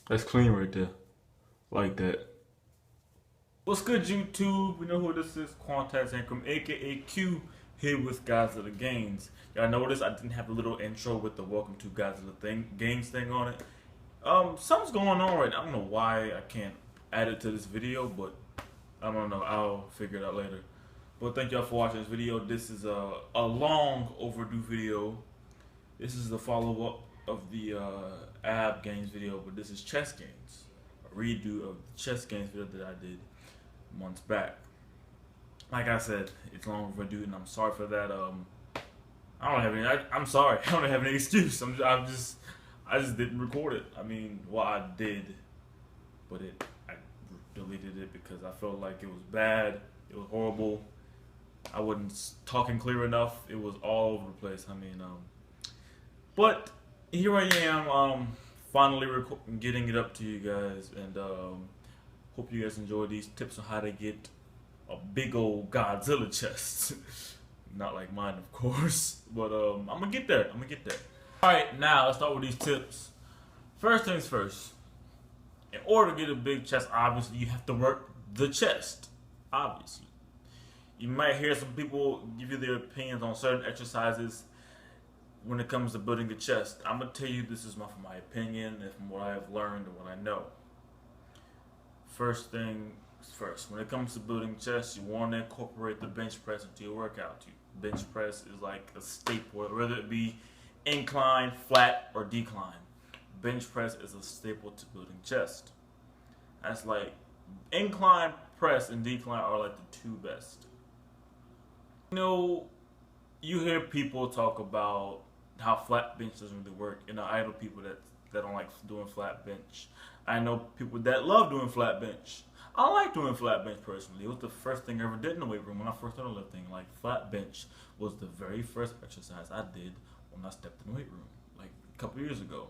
That's clean right there. Like that. What's good, YouTube? You know who this is? Quantaz Ancrum, aka Q, here with Godzilla Games. Y'all notice I didn't have a little intro with the Welcome to Godzilla Games thing on it. Something's going on right now. I don't know why I can't add it to this video, but I don't know. I'll figure it out later. But thank y'all for watching this video. This is a long overdue video. This is the follow-up of the AB games video, but this is chess games. A redo of the chess games video that I did months back. Like I said, it's long overdue, and I'm sorry for that. I don't have any. I'm sorry. I don't have any excuse. I just didn't record it. I mean, well, I did, but I deleted it because I felt like it was bad. It was horrible. I wasn't talking clear enough. It was all over the place. I mean, but here I am, finally getting it up to you guys, and hope you guys enjoy these tips on how to get a big old Godzilla chest. Not like mine, of course, but I'm gonna get there. All right, now let's start with these tips. First things first. In order to get a big chest, obviously you have to work the chest. Obviously, you might hear some people give you their opinions on certain exercises when it comes to building a chest. I'm gonna tell you this is from my opinion and from what I've learned and what I know. First thing first, when it comes to building chest, you want to incorporate the bench press into your workout. Bench press is like a staple, whether it be incline, flat, or decline. Bench press is a staple to building chest. That's like incline, press, and decline are like the two best. You know, you hear people talk about how flat bench doesn't really work. You know, I know people that don't like doing flat bench. I know people that love doing flat bench. I like doing flat bench personally. It was the first thing I ever did in the weight room when I first started lifting. Like, flat bench was the very first exercise I did when I stepped in the weight room, like a couple years ago.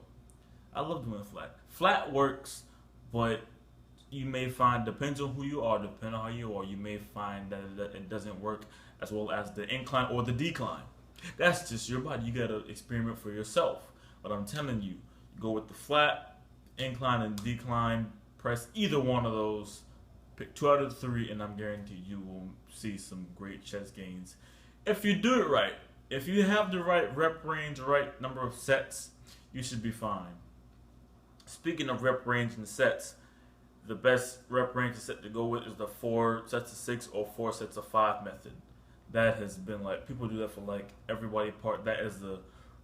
I love doing flat. Flat works, but you may find, depends on who you are, depending on how you are, you may find that it doesn't work as well as the incline or the decline. That's just your body. You gotta experiment for yourself. But I'm telling you, go with the flat, incline, and decline. Press either one of those. Pick 2 out of the 3, and I'm guaranteed you will see some great chest gains. If you do it right, if you have the right rep range, the right number of sets, you should be fine. Speaking of rep range and sets, the best rep range set to go with is the 4 sets of 6 or 4 sets of 5 method. That has been like, people do that for like every body part. That is the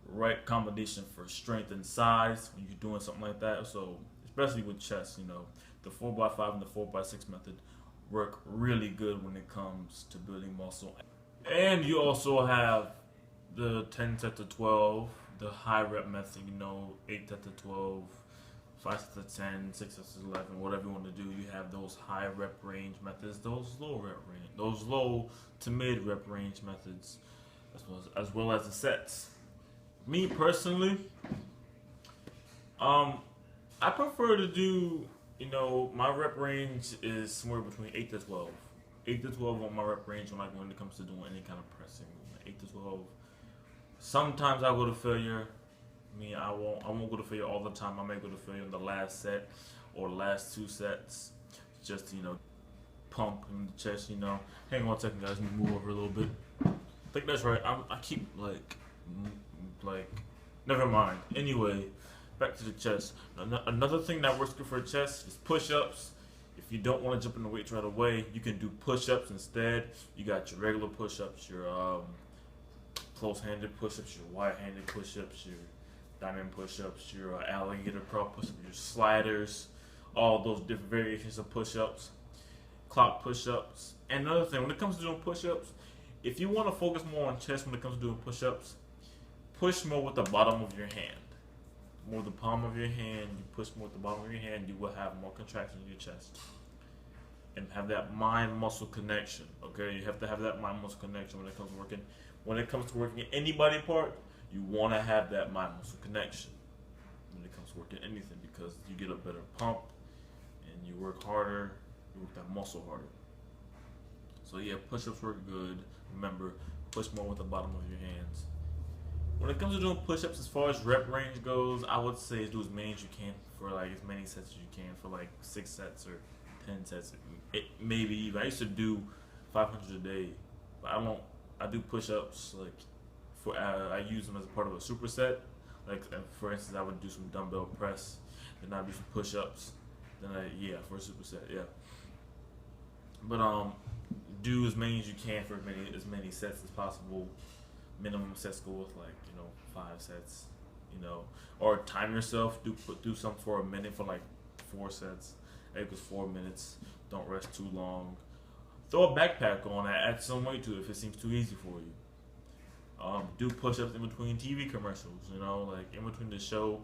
right combination for strength and size when you're doing something like that. So especially with chest, you know, the 4x5 and the 4x6 method work really good when it comes to building muscle. And you also have the 10 sets of 12, the high rep method, you know, 8 sets of 12, 5 sets of 10, 6 sets of 11, whatever you want to do. You have those high rep range methods, those low rep range, those low to mid rep range methods, as well as the sets. Me personally, I prefer to do, you know, my rep range is somewhere between 8 to 12. 8 to 12 on my rep range when it comes to doing any kind of pressing movement. 8 to 12. Sometimes I go to failure. I mean, I won't go to failure all the time. I may go to failure in the last set or last 2 sets, just to, you know, pump in the chest. You know, hang on 1 second, guys. Let me move over a little bit. I think that's right. I keep like, never mind. Anyway, back to the chest. Another thing that works good for the chest is push-ups. If you don't want to jump in the weights right away, you can do push-ups instead. You got your regular push-ups, your close-handed push-ups, your wide-handed push-ups, your diamond push-ups, your alligator crawl push-ups, your sliders, all those different variations of push-ups, clock push-ups. And another thing, when it comes to doing push-ups, if you want to focus more on chest when it comes to doing push-ups, push more with the bottom of your hand. More the palm of your hand, you push more with the bottom of your hand, you will have more contraction in your chest. And have that mind-muscle connection, okay? You have to have that mind-muscle connection when it comes to working. When it comes to working any body part, you want to have that mind-muscle connection when it comes to working anything, because you get a better pump and you work harder, you work that muscle harder. So yeah, push-ups work good. Remember, push more with the bottom of your hands. When it comes to doing push-ups, as far as rep range goes, I would say do as many as you can for like as many sets as you can for like 6 sets or 10 sets. Maybe even I used to do 500 a day, but I don't. I do push-ups like for I use them as a part of a superset. Like for instance, I would do some dumbbell press, then I'd do some push-ups, then for a superset, yeah. But do as many as you can for as many sets as possible. Minimum sets go with like 5 sets, or time yourself. Do something for a minute for like 4 sets. It was 4 minutes. Don't rest too long. Throw a backpack on. Add some weight to it if it seems too easy for you. Do push-ups in between TV commercials. Like in between the show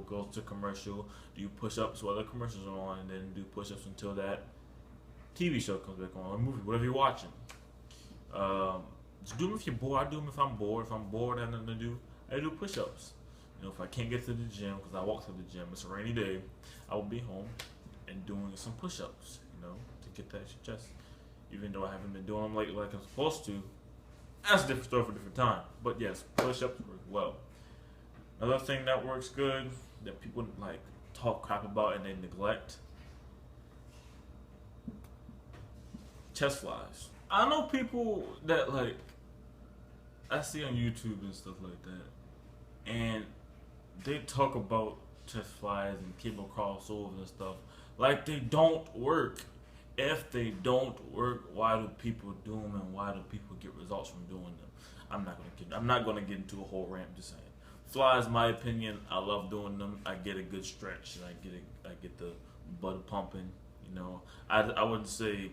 goes to commercial. Do push-ups while the commercials are on, and then do push-ups until that TV show comes back on, or movie, whatever you're watching. Just do them if you're bored. I do them if I'm bored. If I'm bored, I have nothing to do, I do push-ups. If I can't get to the gym because I walk to the gym, it's a rainy day, I will be home and doing some push-ups, to get that extra chest. Even though I haven't been doing them lately like I'm supposed to, that's a different story for a different time. But yes, push-ups work well. Another thing that works good that people like talk crap about and they neglect: chest flies. I know people that like I see on YouTube and stuff like that, and they talk about chest flies and cable crossovers and stuff like they don't work. If they don't work, why do people do them, and why do people get results from doing them? I'm not gonna get into a whole rant. Just saying, flies, my opinion, I love doing them. I get a good stretch, and I get the blood pumping. I wouldn't say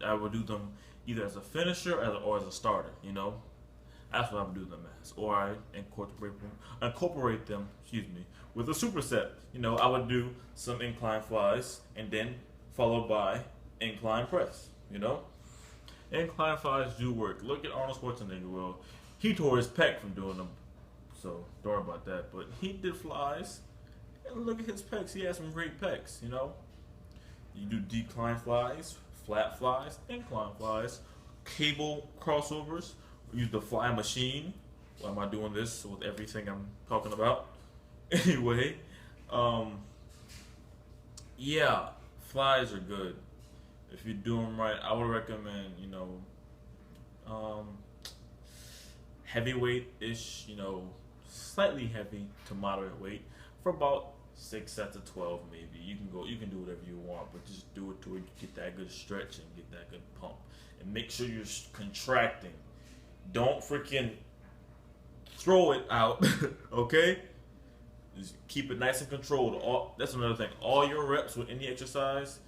I would do them either as a finisher or as a starter. That's what I would do them as, or I incorporate them. With a superset. I would do some incline flies and then followed by incline press. Incline flies do work. Look at Arnold Schwarzenegger. Well, he tore his pec from doing them, so don't worry about that. But he did flies, and look at his pecs. He has some great pecs. You do decline flies, flat flies, incline flies, cable crossovers. Use the fly machine. Why am I doing this with everything I'm talking about? Anyway, yeah, flies are good. If you do them right, I would recommend, heavyweight-ish, slightly heavy to moderate weight for about 6 sets of 12 maybe. You can do whatever you want, but just do it to where you get that good stretch and get that good pump. And make sure you're contracting. Don't freaking throw it out, okay? Just keep it nice and controlled. That's another thing. All your reps with any exercise,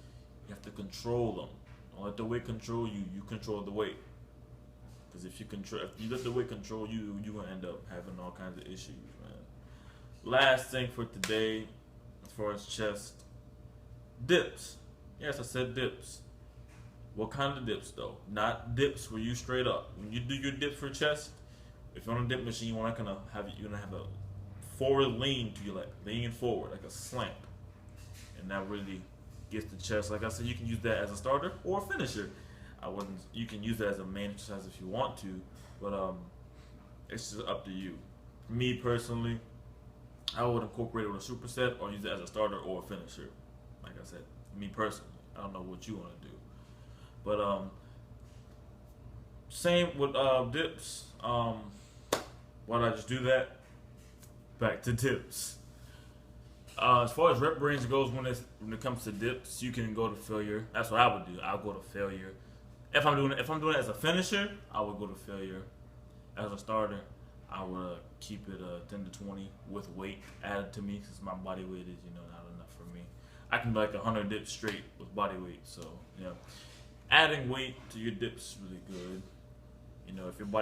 you have to control them. Don't let the weight control you. You control the weight. Because if you let the weight control you, you're gonna end up having all kinds of issues, man. Last thing for today, as far as chest, dips. Yes, I said dips. What kind of dips though? Not dips where you straight up. When you do your dips for chest, if you're on a dip machine, you're gonna have a forward lean to your leg, leaning forward like a slant, and that really gets the chest. Like I said, you can use that as a starter or a finisher. You can use that as a main exercise if you want to, but it's just up to you. Me personally, I would incorporate it with a superset or use it as a starter or a finisher. Like I said, me personally, I don't know what you want to do. But same with dips. Why did I just do that? Back to dips. As far as rep range goes, when it comes to dips, you can go to failure. That's what I would do. I'll go to failure. If I'm doing it as a finisher, I would go to failure. As a starter, I would keep it 10 to 20 with weight added to me, since my body weight is not enough for me. I can do like 100 dips straight with body weight. So yeah. Adding weight to your dips is really good.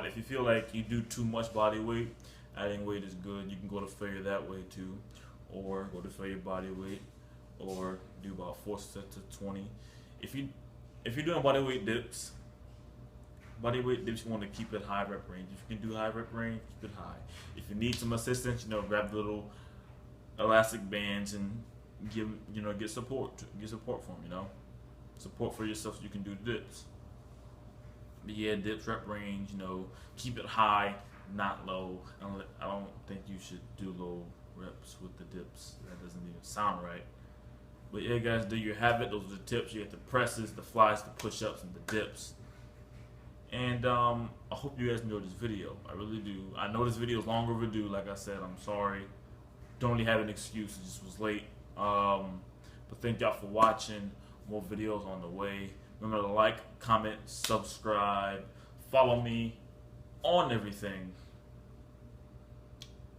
If you feel like you do too much body weight, adding weight is good. You can go to failure that way too, or go to failure body weight, or do about 4 sets of 20. If you're doing body weight dips, you want to keep it high rep range. If you can do high rep range, keep it high. If you need some assistance, grab little elastic bands and get support from them. Support for yourself so you can do the dips. But yeah, dips rep range, keep it high. not low. I don't think you should do low reps with the dips. That doesn't even sound right. But yeah, guys, there you have it. Those are the tips. You get the presses, the flies, the push-ups, and the dips. And I hope you guys enjoyed this video. I really do. I know this video is long overdue. Like I said, I'm sorry. Don't really have an excuse. It just was late. But thank y'all for watching. More videos on the way. Remember to like, comment, subscribe, follow me on everything.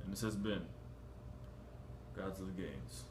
And this has been Godzilla Games.